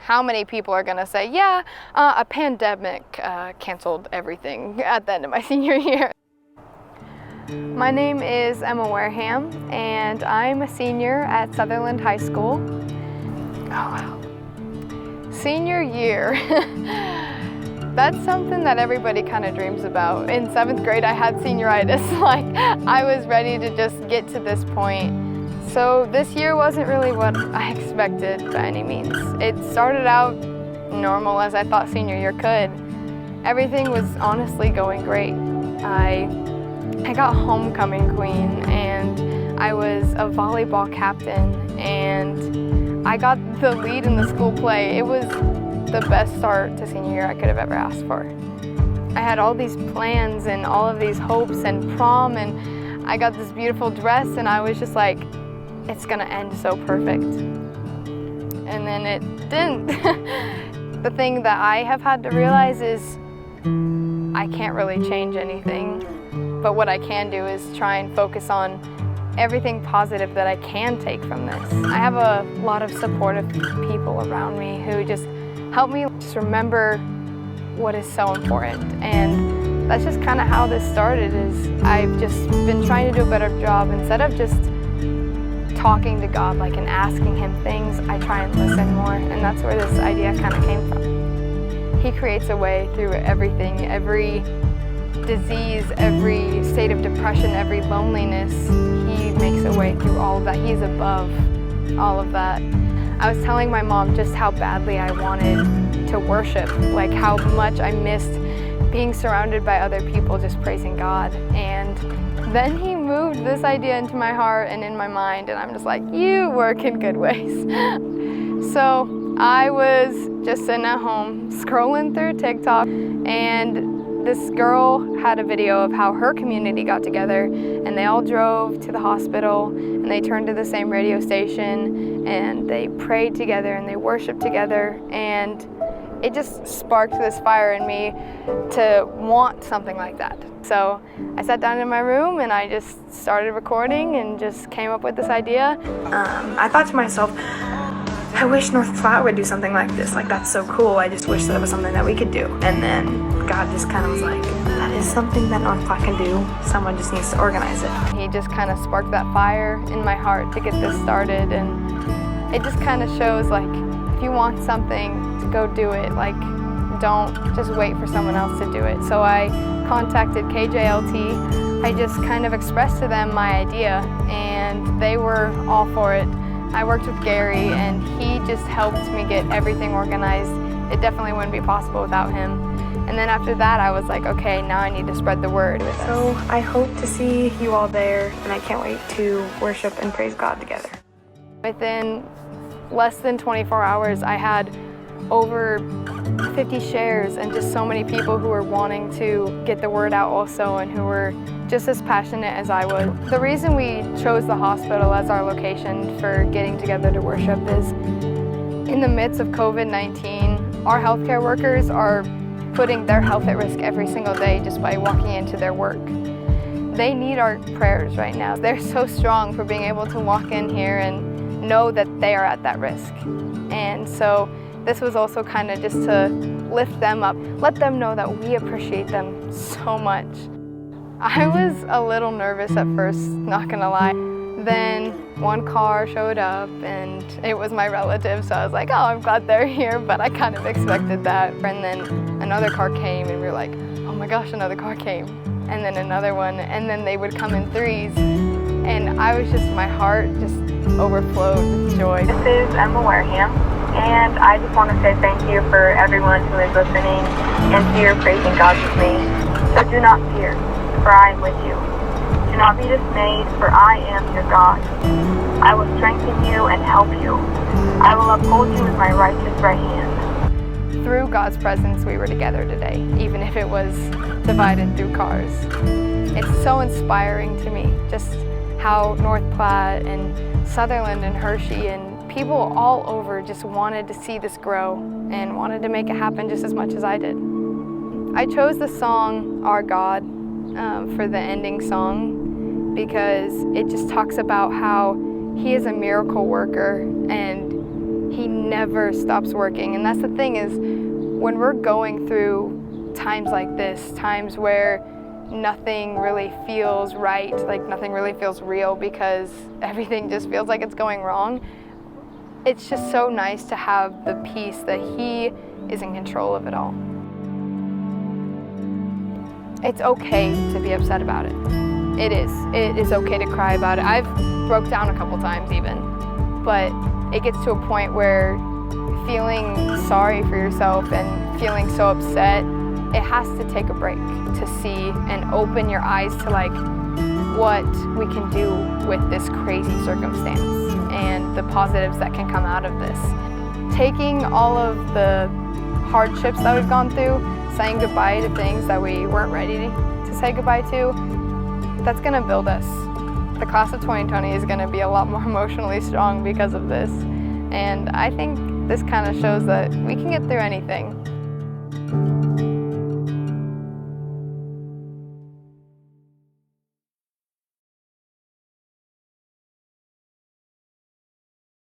How many people are gonna say, yeah, a pandemic canceled everything at the end of my senior year? My name is Emma Wareham, and I'm a senior at Sutherland High School. Oh wow. Senior year. That's something that everybody kind of dreams about. In 7th grade, I had senioritis. Like, I was ready to just get to this point. So this year wasn't really what I expected by any means. It started out normal as I thought senior year could. Everything was honestly going great. I got homecoming queen, and I was a volleyball captain, and I got the lead in the school play. It was the best start to senior year I could have ever asked for. I had all these plans and all of these hopes and prom, and I got this beautiful dress, and I was just like, it's gonna end so perfect. And then it didn't. The thing that I have had to realize is I can't really change anything, but what I can do is try and focus on everything positive that I can take from this. I have a lot of supportive people around me who just help me just remember what is so important. And that's just kind of how this started. Is I've just been trying to do a better job. Instead of just talking to God and asking Him things, I try and listen more, and that's where this idea kind of came from. He creates a way through everything, every disease, every state of depression, every loneliness. He makes a way through all of that. He's above all of that. I was telling my mom just how badly I wanted to worship, like how much I missed being surrounded by other people just praising God. And then He moved this idea into my heart and in my mind, and I'm just like, you work in good ways. So I was just sitting at home scrolling through TikTok, and this girl had a video of how her community got together, and they all drove to the hospital, and they turned to the same radio station, and they prayed together, and they worshiped together, and it just sparked this fire in me to want something like that. So I sat down in my room and I just started recording and just came up with this idea. I thought to myself, I wish North Platte would do something like this. Like, that's so cool. I just wish that it was something that we could do. And then God just kind of was like, that is something that North Platte can do. Someone just needs to organize it. He just kind of sparked that fire in my heart to get this started. And it just kind of shows, like, if you want something, to go do it. Like, don't just wait for someone else to do it. So I contacted KJLT. I just kind of expressed to them my idea, and they were all for it. I worked with Gary, and he just helped me get everything organized. It definitely wouldn't be possible without him. And then after that, I was like, okay, now I need to spread the word. So I hope to see you all there, and I can't wait to worship and praise God together. Within less than 24 hours, I had over 50 shares and just so many people who were wanting to get the word out also, and who were just as passionate as I was. The reason we chose the hospital as our location for getting together to worship is in the midst of COVID-19, our healthcare workers are putting their health at risk every single day just by walking into their work. They need our prayers right now. They're so strong for being able to walk in here and know that they are at that risk. And so this was also kind of just to lift them up, let them know that we appreciate them so much. I was a little nervous at first, not gonna lie. Then one car showed up and it was my relative, so I was like, oh, I'm glad they're here, but I kind of expected that. And then another car came and we were like, oh my gosh, another car came. And then another one, and then they would come in threes. And I was just, my heart just overflowed with joy. This is Emma Wareham, and I just want to say thank you for everyone who is listening and here praising God with me. So do not fear, for I am with you. Do not be dismayed, for I am your God. I will strengthen you and help you. I will uphold you with my righteous right hand. Through God's presence, we were together today, even if it was divided through cars. It's so inspiring to me, just how North Platte and Sutherland and Hershey and people all over just wanted to see this grow and wanted to make it happen just as much as I did. I chose the song, Our God, for the ending song because it just talks about how He is a miracle worker and He never stops working. And that's the thing, is when we're going through times like this, times where nothing really feels right, like nothing really feels real because everything just feels like it's going wrong, it's just so nice to have the peace that He is in control of it all. It's okay to be upset about it. It is. It is okay to cry about it. I've broke down a couple times even, but it gets to a point where feeling sorry for yourself and feeling so upset, it has to take a break to see and open your eyes to like what we can do with this crazy circumstance and the positives that can come out of this. Taking all of the hardships that we've gone through, saying goodbye to things that we weren't ready to say goodbye to, that's gonna build us. The class of 2020 is gonna be a lot more emotionally strong because of this. And I think this kind of shows that we can get through anything.